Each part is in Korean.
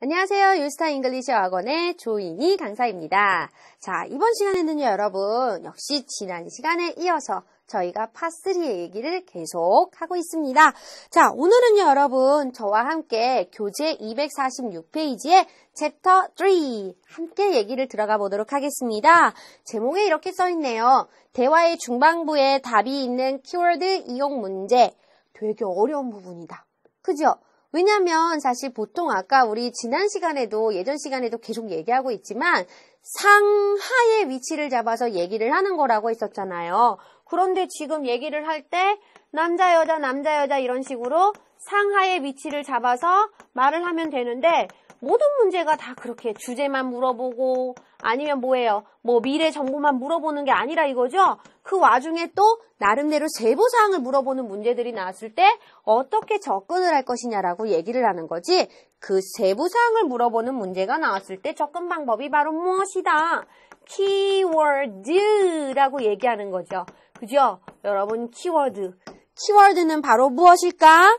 안녕하세요. 유스타 잉글리시 학원의 조인희 강사입니다. 자, 이번 시간에는요, 여러분, 역시 지난 시간에 이어서 저희가 파3의 얘기를 계속 하고 있습니다. 자, 오늘은요, 여러분, 저와 함께 교재 246페이지의 챕터 3 함께 얘기를 들어가 보도록 하겠습니다. 제목에 이렇게 써 있네요. 대화의 중반부에 답이 있는 키워드 이용 문제. 되게 어려운 부분이다. 그죠? 왜냐면 사실 보통 아까 우리 지난 시간에도 예전 시간에도 계속 얘기하고 있지만 상하의 위치를 잡아서 얘기를 하는 거라고 했었잖아요. 그런데 지금 얘기를 할 때 남자 여자 이런 식으로 상하의 위치를 잡아서 말을 하면 되는데 모든 문제가 다 그렇게 주제만 물어보고 아니면 뭐예요? 뭐 미래 정보만 물어보는 게 아니라 이거죠? 그 와중에 또 나름대로 세부사항을 물어보는 문제들이 나왔을 때 어떻게 접근을 할 것이냐라고 얘기를 하는 거지 그 세부사항을 물어보는 문제가 나왔을 때 접근 방법이 바로 무엇이다? 키워드라고 얘기하는 거죠. 그죠? 여러분 키워드는 바로 무엇일까?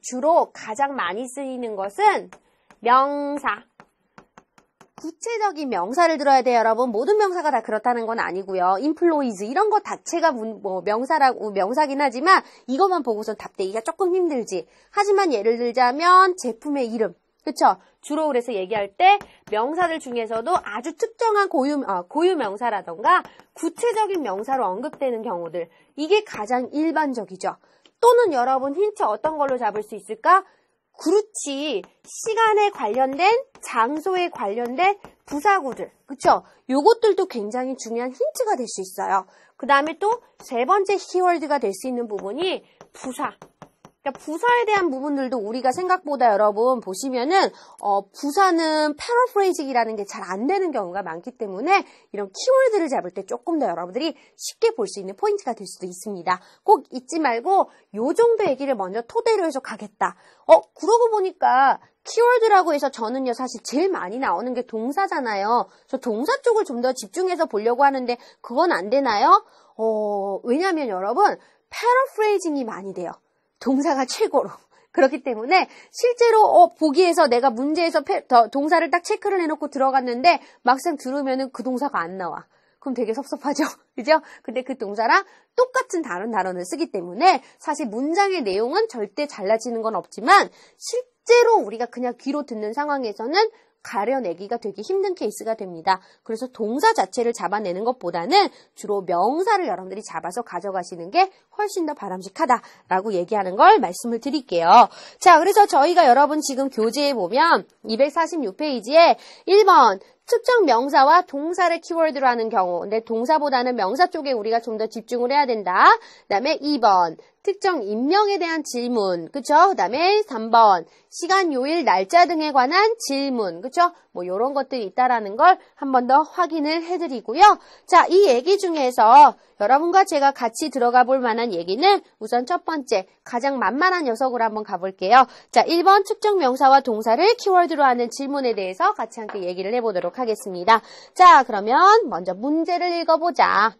주로 가장 많이 쓰이는 것은 명사. 구체적인 명사를 들어야 돼요, 여러분. 모든 명사가 다 그렇다는 건 아니고요. employees 이런 거 자체가 명사긴 하지만 이것만 보고선 답되기가 조금 힘들지. 하지만 예를 들자면 제품의 이름. 그쵸? 주로 그래서 얘기할 때 명사들 중에서도 아주 특정한 고유 명사라던가 구체적인 명사로 언급되는 경우들. 이게 가장 일반적이죠. 또는 여러분 힌트 어떤 걸로 잡을 수 있을까? 그렇지. 시간에 관련된, 장소에 관련된 부사구들. 그쵸? 요것들도 굉장히 중요한 힌트가 될 수 있어요. 그 다음에 또 세 번째 키워드가 될 수 있는 부분이 부사. 그러니까 부사에 대한 부분들도 우리가 생각보다 여러분 보시면은 부사는 패러프레이징이라는 게 잘 안 되는 경우가 많기 때문에 이런 키워드를 잡을 때 조금 더 여러분들이 쉽게 볼 수 있는 포인트가 될 수도 있습니다. 꼭 잊지 말고 요 정도 얘기를 먼저 토대로 해서 가겠다. 그러고 보니까 키워드라고 해서 저는요 사실 제일 많이 나오는 게 동사잖아요. 저 동사 쪽을 좀 더 집중해서 보려고 하는데 그건 안 되나요? 왜냐면 여러분 패러프레이징이 많이 돼요. 동사가 최고로. 그렇기 때문에 실제로 보기에서 내가 문제에서 동사를 딱 체크를 해놓고 들어갔는데 막상 들으면은 그 동사가 안 나와. 그럼 되게 섭섭하죠. 그죠? 근데 그 동사랑 똑같은 다른 단어를 쓰기 때문에 사실 문장의 내용은 절대 달라지는 건 없지만 실제로 우리가 그냥 귀로 듣는 상황에서는 가려내기가 되게 힘든 케이스가 됩니다. 그래서 동사 자체를 잡아내는 것보다는 주로 명사를 여러분들이 잡아서 가져가시는 게 훨씬 더 바람직하다라고 얘기하는 걸 말씀을 드릴게요. 자, 그래서 저희가 여러분 지금 교재에 보면 246페이지에 1번 특정 명사와 동사를 키워드로 하는 경우 근데 동사보다는 명사 쪽에 우리가 좀 더 집중을 해야 된다. 그 다음에 2번 특정 인명에 대한 질문, 그쵸? 그 다음에 3번 시간, 요일, 날짜 등에 관한 질문, 그쵸? 뭐 요런 것들이 있다라는 걸 한 번 더 확인을 해드리고요. 자, 이 얘기 중에서 여러분과 제가 같이 들어가 볼 만한 얘기는 우선 첫 번째, 가장 만만한 녀석으로 한번 가볼게요. 자, 1번 특정 명사와 동사를 키워드로 하는 질문에 대해서 같이 함께 얘기를 해보도록 하겠습니다. 자, 그러면 먼저 문제를 읽어보자.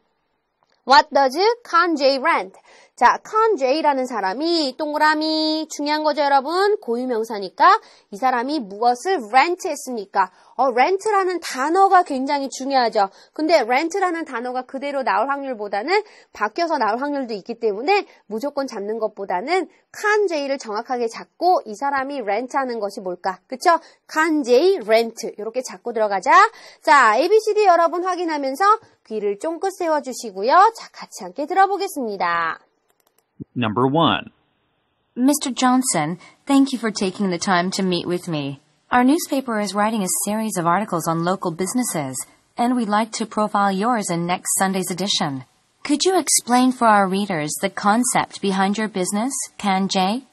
What does Kanye rent? 자, Kanye라는 사람이 동그라미 중요한 거죠, 여러분. 고유명사니까 이 사람이 무엇을 rent 했습니까? rent라는 단어가 굉장히 중요하죠. 근데 rent라는 단어가 그대로 나올 확률보다는 바뀌어서 나올 확률도 있기 때문에 무조건 잡는 것보다는 Kanye를 정확하게 잡고 이 사람이 rent하는 것이 뭘까? 그쵸? Kanye rent 이렇게 잡고 들어가자. 자, ABCD 여러분 확인하면서 귀를 쫑긋 세워주시고요. 자, 같이 함께 들어보겠습니다. Number 1. Mr. Johnson, thank you for taking the time to meet with me. Our newspaper is writing a series of articles on local businesses, and we'd like to profile yours in next Sunday's edition. Could you explain for our readers the concept behind your business, Kanjay?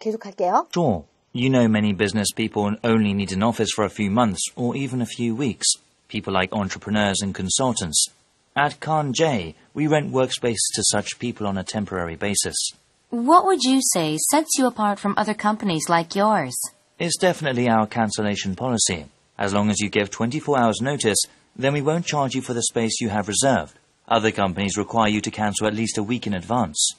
계속할게요. Sure. You know many business people only need an office for a few months or even a few weeks. People like entrepreneurs and consultants. At Kanjay, we rent workspace to such people on a temporary basis. What would you say sets you apart from other companies like yours? It's definitely our cancellation policy. As long as you give 24 hours notice, then we won't charge you for the space you have reserved. Other companies require you to cancel at least a week in advance.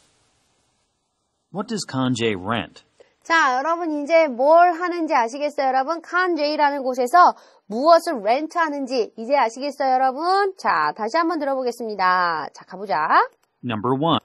What does Kanjay rent? 자, 여러분 이제 뭘 하는지 아시겠어요, 여러분? 칸제이라는 곳에서 무엇을 렌트하는지 이제 아시겠어요, 여러분? 자, 다시 한번 들어보겠습니다. 자, 가보자. Number 1.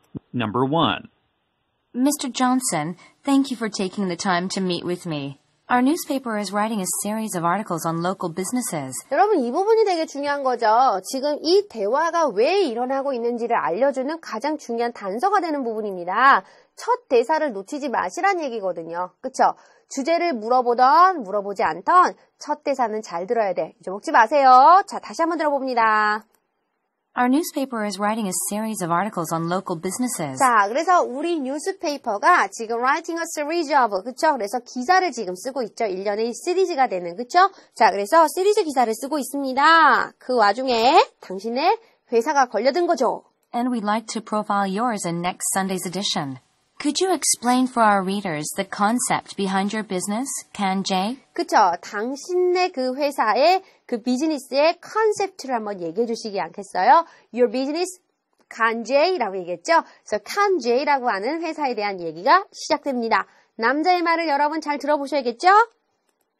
Mr. Johnson, thank you for taking the time to meet with me. Our newspaper is writing a series of articles on local businesses. 여러분 이 부분이 되게 중요한 거죠. 지금 이 대화가 왜 일어나고 있는지를 알려주는 가장 중요한 단서가 되는 부분입니다. 첫 대사를 놓치지 마시란 얘기거든요. 그쵸? 주제를 물어보던 물어보지 않던 첫 대사는 잘 들어야 돼. 잊어먹지 마세요. 자, 다시 한번 들어봅니다. Our newspaper is writing a series of articles on local businesses. 자, 그래서 우리 뉴스페이퍼가 지금 writing a series of, 그쵸? 그래서 기사를 지금 쓰고 있죠. 1년의 시리즈가 되는, 그쵸? 자, 그래서 시리즈 기사를 쓰고 있습니다. 그 와중에 당신의 회사가 걸려든 거죠. And we'd like to profile yours in next Sunday's edition. Could you explain for our readers the concept behind your business, Can-J? 그쵸? 당신네 그 회사의 그 비즈니스의 컨셉트를 한번 얘기해 주시기 않겠어요? Your business, Can-J라고 얘기했죠? 그래서 Can-J라고 하는 회사에 대한 얘기가 시작됩니다. 남자의 말을 여러분 잘 들어보셔야겠죠?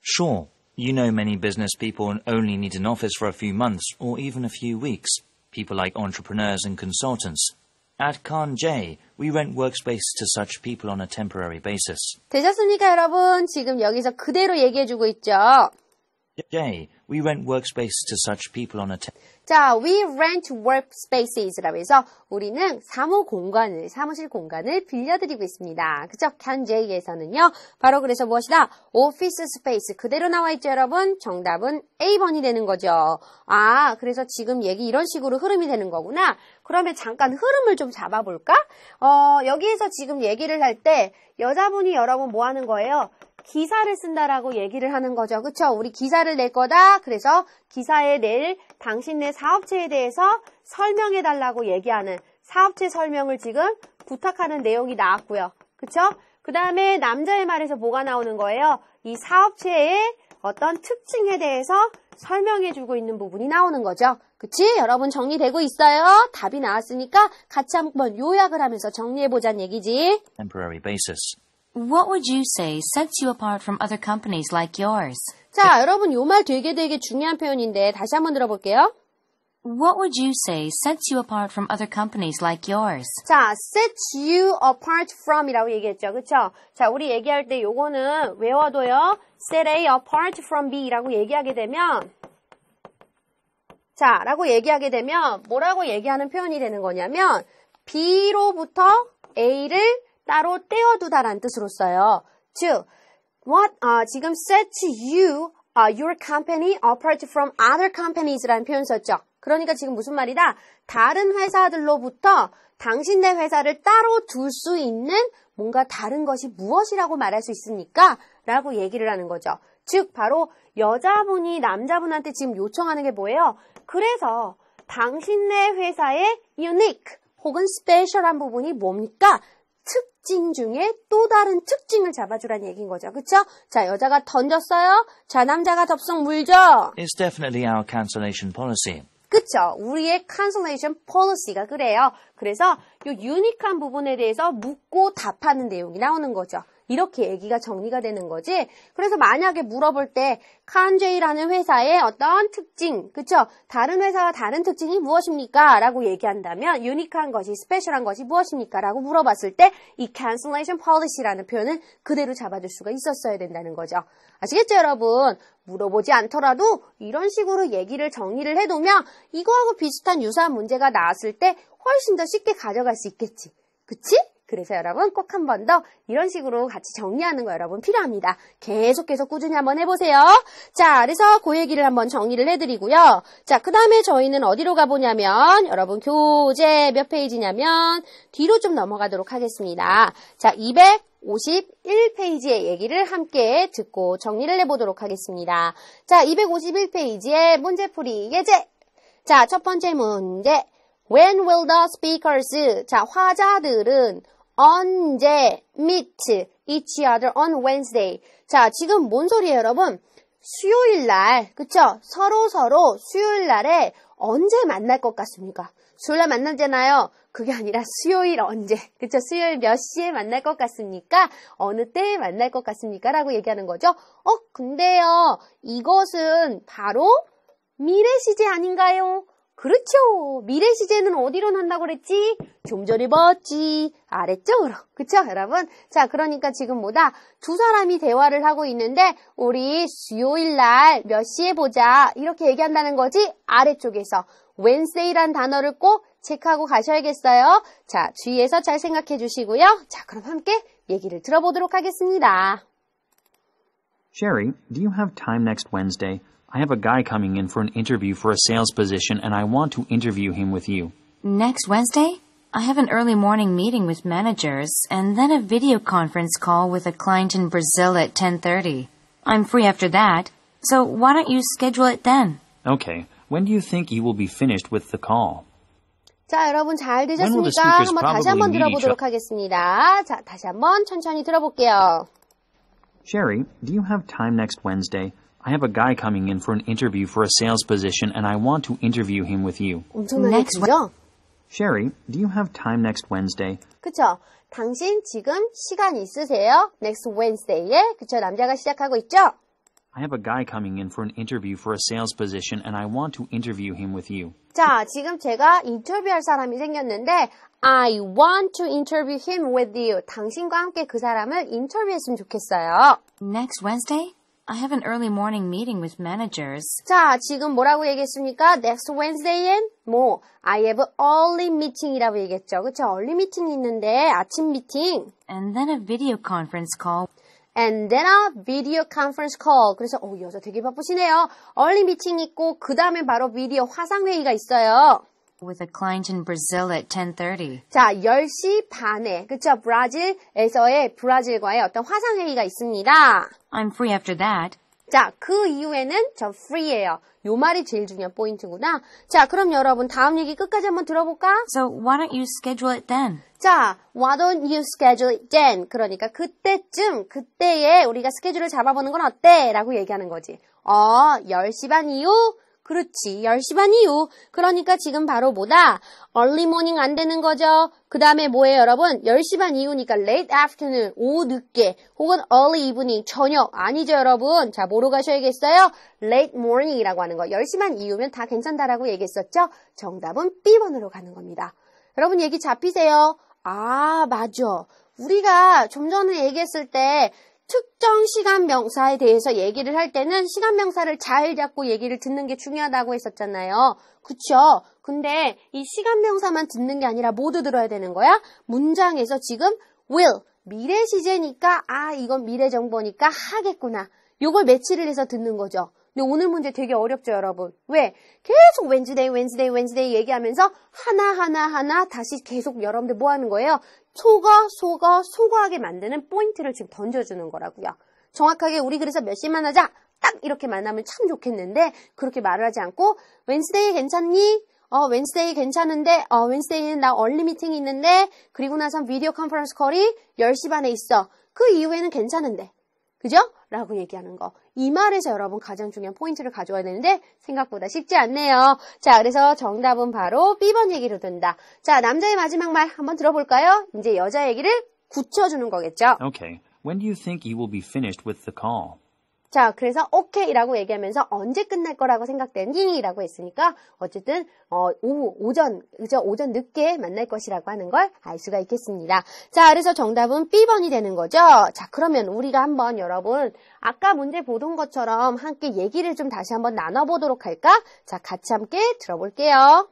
Sure, you know many business people only need an office for a few months or even a few weeks. People like entrepreneurs and consultants. At Can-J, we rent workspace to such people on a temporary basis. 되셨습니까, 여러분? 지금 여기서 그대로 얘기해주고 있죠. J, we rent workspace to such people on a 자, we rent workspaces라고 해서 우리는 사무실 공간을 빌려드리고 있습니다. 그쵸? Can-J에서는요. 바로 그래서 무엇이다? 오피스 스페이스 그대로 나와 있죠, 여러분? 정답은 A번이 되는 거죠. 아, 그래서 지금 얘기 이런 식으로 흐름이 되는 거구나. 그러면 잠깐 흐름을 좀 잡아볼까? 여기에서 지금 얘기를 할 때 여자분이 여러분 뭐 하는 거예요? 기사를 쓴다라고 얘기를 하는 거죠. 그쵸? 우리 기사를 낼 거다. 그래서 기사에 낼 당신네 사업체에 대해서 설명해달라고 얘기하는 사업체 설명을 지금 부탁하는 내용이 나왔고요. 그쵸? 그 다음에 남자의 말에서 뭐가 나오는 거예요? 이 사업체의 어떤 특징에 대해서 설명해주고 있는 부분이 나오는 거죠. 그치? 여러분 정리되고 있어요? 답이 나왔으니까 같이 한번 요약을 하면서 정리해보자는 얘기지. temporary basis. What would you say sets you apart from other companies like yours? 자, 여러분 요 말 되게 중요한 표현인데 다시 한번 들어볼게요. What would you say sets you apart from other companies like yours? 자, sets you apart from이라고 얘기했죠. 그쵸? 자, 우리 얘기할 때 요거는 외워둬요. set A apart from B라고 얘기하게 되면 자, 라고 얘기하게 되면 뭐라고 얘기하는 표현이 되는 거냐면 B로부터 A를 따로 떼어두다라는 뜻으로 써요. 즉, 지금 sets you, your company apart from other companies라는 표현 썼죠. 그러니까 지금 무슨 말이다? 다른 회사들로부터 당신네 회사를 따로 둘 수 있는 뭔가 다른 것이 무엇이라고 말할 수 있습니까? 라고 얘기를 하는 거죠. 즉, 바로 여자분이 남자분한테 지금 요청하는 게 뭐예요? 그래서 당신네 회사의 unique 혹은 special한 부분이 뭡니까? 특징 중에 또 다른 특징을 잡아주라는 얘기인 거죠. 그쵸? 자, 여자가 던졌어요. 자, 남자가 덥석 물죠. It's definitely our cancellation policy. 그쵸? 우리의 cancellation policy가 그래요. 그래서 이 유니크한 부분에 대해서 묻고 답하는 내용이 나오는 거죠. 이렇게 얘기가 정리가 되는 거지. 그래서 만약에 물어볼 때 Can-J라는 회사의 어떤 특징, 그쵸? 다른 회사와 다른 특징이 무엇입니까? 라고 얘기한다면 유니크한 것이, 스페셜한 것이 무엇입니까? 라고 물어봤을 때 이 cancellation policy라는 표현은 그대로 잡아줄 수가 있었어야 된다는 거죠. 아시겠죠, 여러분? 물어보지 않더라도 이런 식으로 얘기를 정리를 해두면 이거하고 비슷한 유사한 문제가 나왔을 때 훨씬 더 쉽게 가져갈 수 있겠지. 그치? 그래서 여러분 꼭 한 번 더 이런 식으로 같이 정리하는 거 여러분 필요합니다. 계속해서 꾸준히 한번 해보세요. 자, 그래서 그 얘기를 한번 정리를 해드리고요. 자, 그 다음에 저희는 어디로 가보냐면 여러분 교재 몇 페이지냐면 뒤로 좀 넘어가도록 하겠습니다. 자, 251페이지의 얘기를 함께 듣고 정리를 해보도록 하겠습니다. 자, 251페이지의 문제풀이 예제. 자, 첫 번째 문제. When will the speakers, 자, 화자들은 언제 meet each other on Wednesday. 자, 지금 뭔 소리예요, 여러분? 수요일 날, 그쵸? 서로 수요일 날에 언제 만날 것 같습니까? 수요일날 만나잖아요. 그게 아니라 수요일 언제, 그쵸? 수요일 몇 시에 만날 것 같습니까? 어느 때에 만날 것 같습니까? 라고 얘기하는 거죠. 근데요, 이것은 바로 미래 시제 아닌가요? 그렇죠. 미래 시제는 어디로 난다고 그랬지? 좀 전에 봤지. 아래쪽으로. 그쵸, 여러분? 자, 그러니까 지금 뭐다? 두 사람이 대화를 하고 있는데 우리 수요일 날 몇 시에 보자. 이렇게 얘기한다는 거지? 아래쪽에서 Wednesday란 단어를 꼭 체크하고 가셔야겠어요. 자, 주의해서 잘 생각해 주시고요. 자, 그럼 함께 얘기를 들어보도록 하겠습니다. Sherry, do you have time next Wednesday? I have a guy coming in for an interview for a sales position and I want to interview him with you. Next Wednesday? I have an early morning meeting with managers and then a video conference call with a client in Brazil at 10:30. I'm free after that, so why don't you schedule it then? Okay, when do you think you will be finished with the call? 자, 여러분 잘 When will the 되셨습니까? speakers 한번 다시 probably 한번 meet each 들어보도록 하겠습니다. 자, 다시 한번 천천히 들어볼게요. Sherry, do you have time next Wednesday? I have a guy coming in for an interview for a sales position and I want to interview him with you. 엄청나게 Next 길죠? Sherry, do you have time next Wednesday? 그쵸? 당신 지금 시간 있으세요? Next Wednesday에. 그쵸? 남자가 시작하고 있죠? I have a guy coming in for an interview for a sales position and I want to interview him with you. 자, 지금 제가 인터뷰할 사람이 생겼는데 I want to interview him with you. 당신과 함께 그 사람을 인터뷰했으면 좋겠어요. Next Wednesday? I have an early morning meeting with managers. 자, 지금 뭐라고 얘기했습니까? Next Wednesday엔 I have early meeting이라고 얘기했죠. 그쵸? early meeting이 있는데 아침 미팅. And then a video conference call. And then a video conference call. 그래서 이 여자 되게 바쁘시네요. early meeting 있고 그 다음에 바로 비디오 화상회의가 있어요. With a client in Brazil at 10:30. 자, 10시 반에 그쵸? 브라질에서의 브라질과의 어떤 화상회의가 있습니다. I'm free after that. 자, 그 이후에는 저 free예요. 요 말이 제일 중요한 포인트구나. 자, 그럼 여러분 다음 얘기 끝까지 한번 들어볼까? So why don't you schedule it then? 자, why don't you schedule it then? 그러니까 그때에 우리가 스케줄을 잡아보는 건 어때? 라고 얘기하는 거지. 10시 반 이후? 그렇지, 10시 반 이후. 그러니까 지금 바로 뭐다? early morning 안 되는 거죠. 그 다음에 뭐예요, 여러분? 10시 반 이후니까 late afternoon, 오후 늦게, 혹은 early evening, 저녁. 아니죠, 여러분? 자, 뭐로 가셔야겠어요? late morning이라고 하는 거. 10시 반 이후면 다 괜찮다라고 얘기했었죠? 정답은 B번으로 가는 겁니다. 여러분 얘기 잡히세요? 아, 맞아. 우리가 좀 전에 얘기했을 때 특정 시간 명사에 대해서 얘기를 할 때는 시간 명사를 잘 잡고 얘기를 듣는 게 중요하다고 했었잖아요. 그쵸? 근데 이 시간 명사만 듣는 게 아니라 모두 들어야 되는 거야? 문장에서 지금 will, 미래 시제니까 이건 미래 정보니까 하겠구나. 요걸 매치를 해서 듣는 거죠. 근데 오늘 문제 되게 어렵죠, 여러분. 왜? 계속 Wednesday 얘기하면서 하나 다시 계속 여러분들 뭐 하는 거예요? 소거하게 만드는 포인트를 지금 던져주는 거라고요. 정확하게 우리 그래서 몇 시 만나자? 딱 이렇게 만나면 참 좋겠는데 그렇게 말을 하지 않고 Wednesday 괜찮니? Wednesday 괜찮은데 Wednesday는 나 early 미팅이 있는데 그리고 나선 비디오 컨퍼런스 콜이 10시 반에 있어. 그 이후에는 괜찮은데. 그죠? 라고 얘기하는 거. 이 말에서 여러분 가장 중요한 포인트를 가져와야 되는데 생각보다 쉽지 않네요. 자, 그래서 정답은 바로 B번 얘기로 된다. 자, 남자의 마지막 말 한번 들어볼까요? 이제 여자 얘기를 굳혀주는 거겠죠. Okay, when do you think you will be finished with the call? 자, 그래서 오케이라고 얘기하면서 언제 끝날 거라고 생각되니? 라고 했으니까 어쨌든 오전 늦게 만날 것이라고 하는 걸 알 수가 있겠습니다. 자, 그래서 정답은 B번이 되는 거죠. 자, 그러면 우리가 한번 여러분 아까 문제 보던 것처럼 함께 얘기를 좀 다시 한번 나눠보도록 할까? 자, 같이 함께 들어볼게요.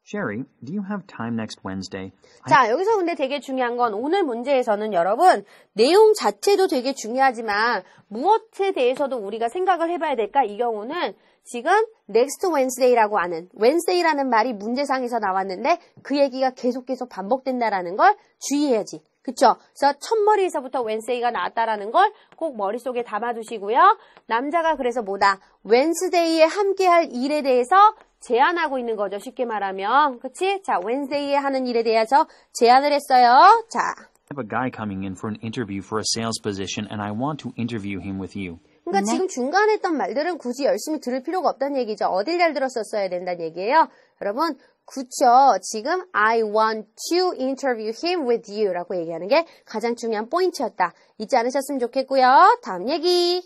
Sherry, do you have time next Wednesday? 자, 여기서 근데 되게 중요한 건 오늘 문제에서는 여러분 내용 자체도 되게 중요하지만 무엇에 대해서도 우리가 생각을 해봐야 될까? 이 경우는 지금 next Wednesday라고 하는 Wednesday라는 말이 문제상에서 나왔는데 그 얘기가 계속 반복된다라는 걸 주의해야지. 그쵸? 그래서 첫머리에서부터 Wednesday가 나왔다라는 걸 꼭 머릿속에 담아두시고요. 남자가 그래서 뭐다? Wednesday에 함께할 일에 대해서 제안하고 있는 거죠. 쉽게 말하면. 그치? 자, Wednesday에 하는 일에 대해서 제안을 했어요. 자. I have a guy coming in for an interview for a sales position and I want to interview him with you. 그러니까 지금 중간에 했던 말들은 굳이 열심히 들을 필요가 없다는 얘기죠. 어딜 잘 들었었어야 된다는 얘기예요. 여러분, 그쵸. 지금 I want to interview him with you 라고 얘기하는 게 가장 중요한 포인트였다. 잊지 않으셨으면 좋겠고요. 다음 얘기.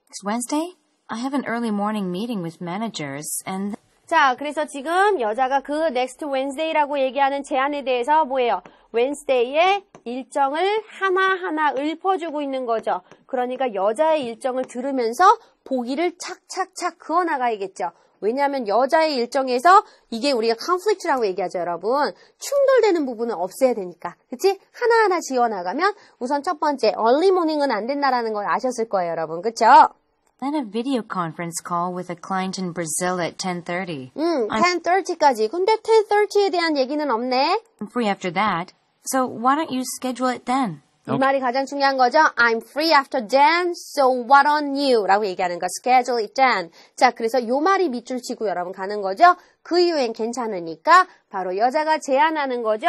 Next Wednesday, I have an early morning meeting with managers and 자, 그래서 지금 여자가 그 next Wednesday라고 얘기하는 제안에 대해서 뭐예요? Wednesday의 일정을 하나하나 읊어주고 있는 거죠. 그러니까 여자의 일정을 들으면서 보기를 착착착 그어나가야겠죠. 왜냐하면 여자의 일정에서 이게 우리가 conflict라고 얘기하죠, 여러분. 충돌되는 부분은 없애야 되니까. 그치? 하나하나 지어나가면 우선 첫 번째, early morning은 안 된다라는 걸 아셨을 거예요, 여러분. 그쵸? then a video conference call with a client in Brazil at 10:30. 10:30까지. 근데 10:30에 대한 얘기는 없네. I'm free after that, so why don't you schedule it then? 이 말이 가장 중요한 거죠. I'm free after then, so what on you? 라고 얘기하는 거. schedule it then. 자, 그래서 요 말이 밑줄 치고 여러분 가는 거죠. 그 이후엔 괜찮으니까 바로 여자가 제안하는 거죠.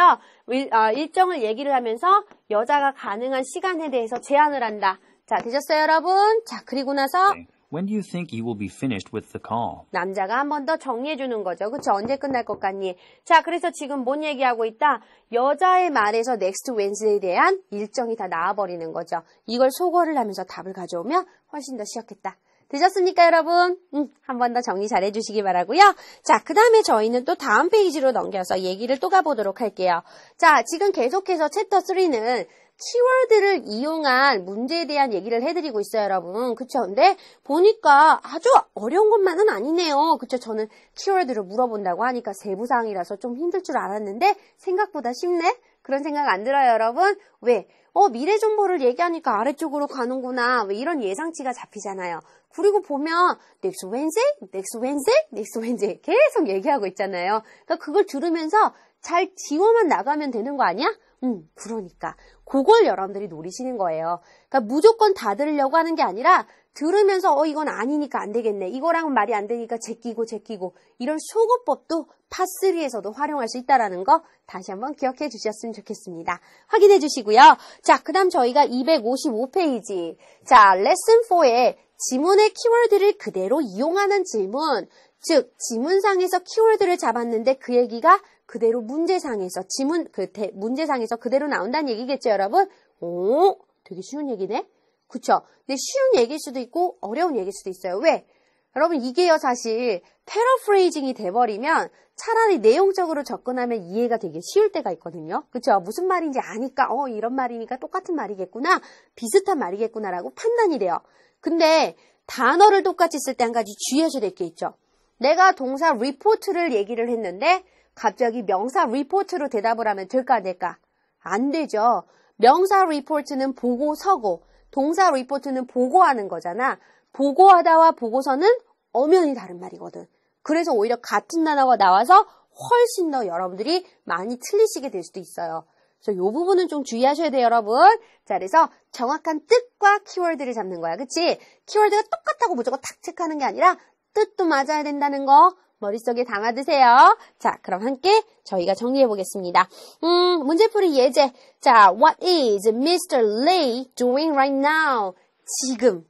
일정을 얘기를 하면서 여자가 가능한 시간에 대해서 제안을 한다. 자, 되셨어요, 여러분? 자, 그리고 나서 When do you think you will be finished with the call? 남자가 한 번 더 정리해 주는 거죠. 그쵸? 언제 끝날 것 같니? 자, 그래서 지금 뭔 얘기하고 있다? 여자의 말에서 next Wednesday에 대한 일정이 다 나와버리는 거죠. 이걸 소거를 하면서 답을 가져오면 훨씬 더 쉬웠겠다. 되셨습니까, 여러분? 한 번 더 정리 잘 해주시기 바라고요. 자, 그 다음에 저희는 또 다음 페이지로 넘겨서 얘기를 또 가보도록 할게요. 자, 지금 계속해서 챕터 3는 키워드를 이용한 문제에 대한 얘기를 해드리고 있어요, 여러분. 그쵸? 근데 보니까 아주 어려운 것만은 아니네요. 그쵸? 저는 키워드를 물어본다고 하니까 세부사항이라서 좀 힘들 줄 알았는데 생각보다 쉽네? 그런 생각 안 들어요, 여러분? 왜? 미래 정보를 얘기하니까 아래쪽으로 가는구나. 왜 이런 예상치가 잡히잖아요. 그리고 보면 next Wednesday, next Wednesday, next Wednesday 계속 얘기하고 있잖아요. 그러니까 그걸 들으면서 잘 지워만 나가면 되는 거 아니야? 그러니까 그걸 여러분들이 노리시는 거예요. 그러니까 무조건 다 들으려고 하는 게 아니라 들으면서 이건 아니니까 안 되겠네. 이거랑은 말이 안 되니까 제끼고 이런 소거법도 파3에서도 활용할 수 있다는 거 다시 한번 기억해 주셨으면 좋겠습니다. 확인해 주시고요. 자, 그 다음 저희가 255페이지. 자, 레슨 4에 지문의 키워드를 그대로 이용하는 질문. 즉, 지문상에서 키워드를 잡았는데 그 얘기가 그대로 문제상에서 문제상에서 그대로 나온다는 얘기겠죠, 여러분? 되게 쉬운 얘기네. 그쵸? 근데 쉬운 얘기일 수도 있고 어려운 얘기일 수도 있어요. 왜? 여러분 이게요 사실 패러프레이징이 돼버리면 차라리 내용적으로 접근하면 이해가 되게 쉬울 때가 있거든요. 그쵸? 무슨 말인지 아니까 이런 말이니까 똑같은 말이겠구나, 비슷한 말이겠구나라고 판단이 돼요. 근데 단어를 똑같이 쓸 때 한 가지 주의하셔야 될 게 있죠. 내가 동사 report를 얘기를 했는데 갑자기 명사 report로 대답을 하면 될까 안 될까? 안 되죠. 명사 report는 보고 서고 동사 report는 보고하는 거잖아. 보고하다와 보고서는 엄연히 다른 말이거든. 그래서 오히려 같은 단어가 나와서 훨씬 더 여러분들이 많이 틀리시게 될 수도 있어요. 그래서 이 부분은 좀 주의하셔야 돼요, 여러분. 자, 그래서 정확한 뜻과 키워드를 잡는 거야. 그치? 키워드가 똑같다고 무조건 탁 체크하는 게 아니라 뜻도 맞아야 된다는 거 머릿속에 담아두세요. 자, 그럼 함께 저희가 정리해 보겠습니다. 문제풀이 예제. 자, what is Mr. Lay doing right now? 지금,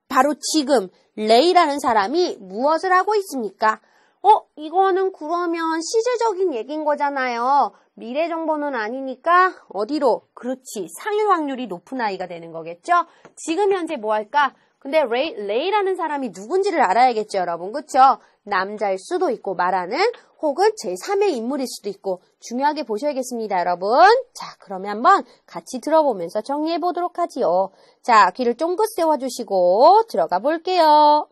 바로 지금 레이라는 사람이 무엇을 하고 있습니까? 이거는 그러면 시제적인 얘기인 거잖아요. 미래 정보는 아니니까 어디로? 그렇지, 상위 확률이 높은 아이가 되는 거겠죠? 지금 현재 뭐 할까? 근데 레이라는 사람이 누군지를 알아야겠죠, 여러분. 그쵸? 남자일 수도 있고 말하는 혹은 제3의 인물일 수도 있고 중요하게 보셔야겠습니다, 여러분. 자, 그러면 한번 같이 들어보면서 정리해 보도록 하지요. 자, 귀를 쫑긋 세워주시고 들어가 볼게요.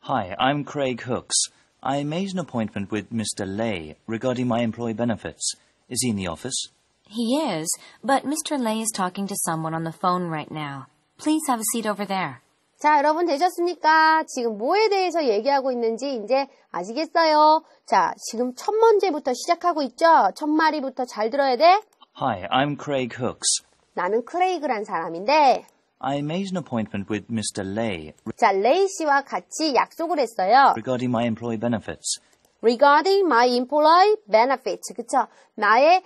Hi, I'm Craig Hooks. I made an appointment with Mr. Lay regarding my employee benefits. Is he in the office? He is, but Mr. Lay is talking to someone on the phone right now. Please have a seat over there. 자, 여러분 되셨습니까? 지금 뭐에 대해서 얘기하고 있는지 이제 아시겠어요? 자, 지금 첫 문제부터 시작하고 있죠? 첫 마디부터 잘 들어야 돼. Hi, I'm Craig Hooks. 나는 크레이그란 사람인데 I made an appointment with Mr. Lay 자, 레이 씨와 같이 약속을 했어요. regarding my employee benefits. Regarding my employee benefits. 그쵸? 나의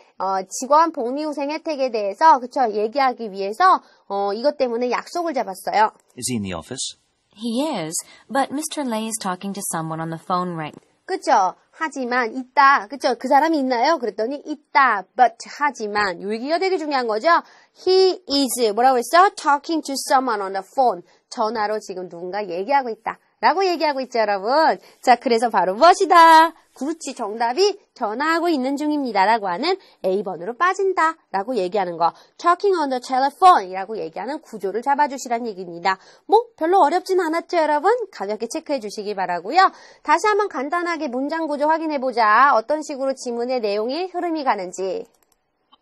직원 복리후생 혜택에 대해서 그쵸? 얘기하기 위해서 이것 때문에 약속을 잡았어요. Is he in the office? He is, but Mr. Lay is talking to someone on the phone right now. 그쵸? 하지만 있다. 그쵸? 그 사람이 있나요? 그랬더니 있다. But 하지만 요 얘기가 되게 중요한 거죠. He is 뭐라고 했어? Talking to someone on the phone. 전화로 지금 누군가 얘기하고 있다. 라고 얘기하고 있죠, 여러분. 자, 그래서 바로 무엇이다? 그렇지, 정답이 전화하고 있는 중입니다. 라고 하는 A번으로 빠진다. 라고 얘기하는 거. Talking on the telephone 이라고 얘기하는 구조를 잡아주시란 얘기입니다. 뭐 별로 어렵진 않았죠, 여러분? 가볍게 체크해 주시기 바라고요. 다시 한번 간단하게 문장 구조 확인해보자. 어떤 식으로 지문의 내용이 흐름이 가는지.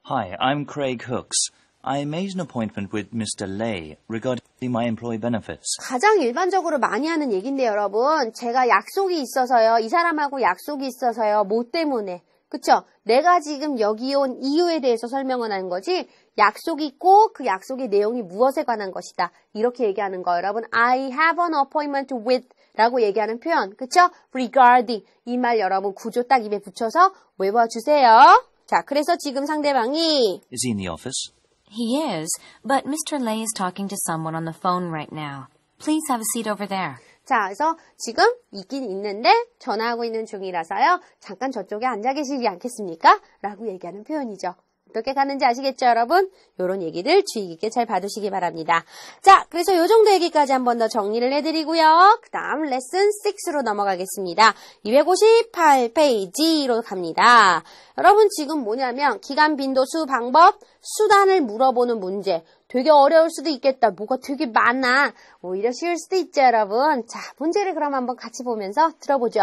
Hi, I'm Craig Hooks. I made an appointment with Mr. Lay regarding my employee benefits. 가장 일반적으로 많이 하는 얘기인데 여러분, 제가 약속이 있어서요. 이 사람하고 약속이 있어서요. 뭐 때문에. 그쵸? 내가 지금 여기 온 이유에 대해서 설명을 하는 거지 약속이 있고 그 약속의 내용이 무엇에 관한 것이다. 이렇게 얘기하는 거 여러분. I have an appointment with 라고 얘기하는 표현. 그쵸? regarding. 이 말 여러분 구조 딱 입에 붙여서 외워주세요. 자, 그래서 지금 상대방이 Is he in the office? He is, but Mr. Lay is talking to someone on the phone right now. Please have a seat over there. 자, 그래서 지금 있긴 있는데 전화하고 있는 중이라서요. 잠깐 저쪽에 앉아 계시지 않겠습니까? 라고 얘기하는 표현이죠. 어떻게 가는지 아시겠죠, 여러분? 이런 얘기들 주의 깊게 잘 봐두시기 바랍니다. 자, 그래서 요 정도 얘기까지 한 번 더 정리를 해드리고요. 그 다음 레슨 6로 넘어가겠습니다. 258페이지로 갑니다. 여러분 지금 뭐냐면 기간, 빈도, 수, 방법, 수단을 물어보는 문제. 되게 어려울 수도 있겠다. 뭐가 되게 많아. 오히려 쉬울 수도 있죠, 여러분. 자, 문제를 그럼 한번 같이 보면서 들어보죠.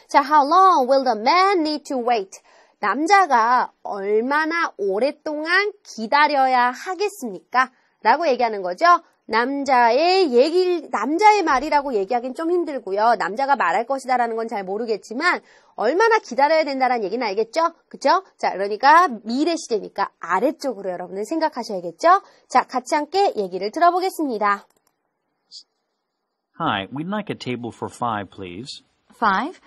자, How long will the man need to wait? 남자가 얼마나 오랫동안 기다려야 하겠습니까? 라고 얘기하는 거죠. 남자의 말이라고 얘기하기는 좀 힘들고요. 남자가 말할 것이다라는 건 잘 모르겠지만 얼마나 기다려야 된다는 얘기는 알겠죠? 그쵸? 자, 그러니까 미래 시제니까 아래쪽으로 여러분은 생각하셔야겠죠? 자, 같이 함께 얘기를 들어보겠습니다. Hi, we'd like a table for 5, please. 5?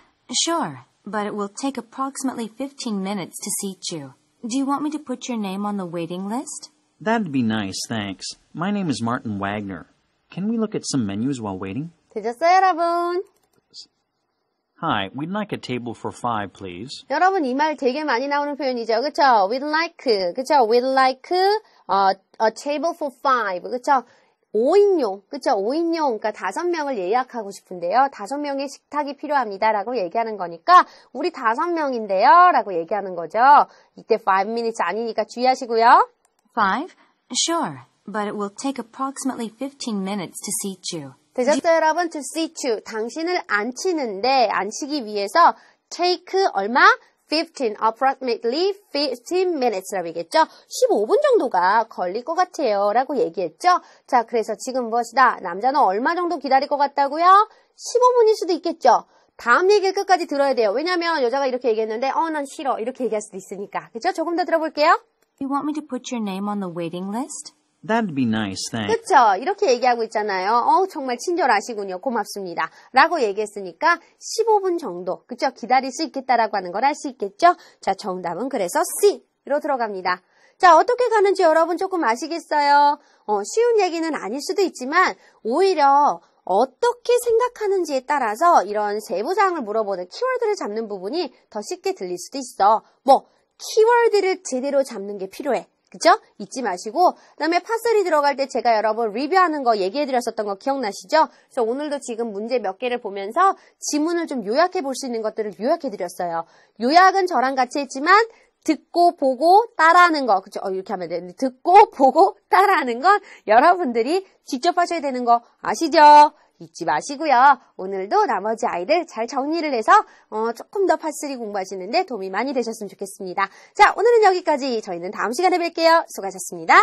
Sure, but it will take approximately 15 minutes to seat you. Do you want me to put your name on the waiting list? That'd be nice, thanks. My name is Martin Wagner. Can we look at some menus while waiting? 되셨어요, 여러분? Hi, we'd like a table for 5, please. 여러분 이 말 되게 많이 나오는 표현이죠. 그쵸? We'd like, 그쵸? We'd like a table for 5, 그쵸? 5인용, 그쵸? 5인용, 그러니까 5명을 예약하고 싶은데요. 5명의 식탁이 필요합니다라고 얘기하는 거니까 우리 5명인데요 라고 얘기하는 거죠. 이때 5 minutes 아니니까 주의하시고요. 5? Sure, but it will take approximately 15 minutes to seat you. 되셨어요, 여러분? To seat you. 당신을 앉히는데, 앉히기 위해서 take 얼마? 15, approximately 15 minutes라고 얘기했죠. 15분 정도가 걸릴 것 같아요. 라고 얘기했죠. 자, 그래서 지금 무엇이다? 남자는 얼마 정도 기다릴 것 같다고요? 15분일 수도 있겠죠. 다음 얘기를 끝까지 들어야 돼요. 왜냐면 여자가 이렇게 얘기했는데 난 싫어. 이렇게 얘기할 수도 있으니까. 그렇죠? 조금 더 들어볼게요. You want me to put your name on the waiting list? That'd be nice, thanks. 그쵸? 이렇게 얘기하고 있잖아요. 정말 친절하시군요. 고맙습니다. 라고 얘기했으니까 15분 정도, 그쵸? 기다릴 수 있겠다라고 하는 걸 알 수 있겠죠? 자, 정답은 그래서 C로 들어갑니다. 자, 어떻게 가는지 여러분 조금 아시겠어요? 쉬운 얘기는 아닐 수도 있지만 오히려 어떻게 생각하는지에 따라서 이런 세부사항을 물어보는 키워드를 잡는 부분이 더 쉽게 들릴 수도 있어. 키워드를 제대로 잡는 게 필요해. 그죠? 잊지 마시고 그다음에 파3 들어갈 때 제가 여러분 리뷰하는 거 얘기해드렸었던 거 기억나시죠? 그래서 오늘도 지금 문제 몇 개를 보면서 지문을 좀 요약해 볼 수 있는 것들을 요약해드렸어요. 요약은 저랑 같이 했지만 듣고 보고 따라하는 거 그죠? 이렇게 하면 돼. 듣고 보고 따라하는 건 여러분들이 직접 하셔야 되는 거 아시죠? 잊지 마시고요. 오늘도 나머지 아이들 잘 정리를 해서 조금 더 파3 공부하시는데 도움이 많이 되셨으면 좋겠습니다. 자, 오늘은 여기까지. 저희는 다음 시간에 뵐게요. 수고하셨습니다.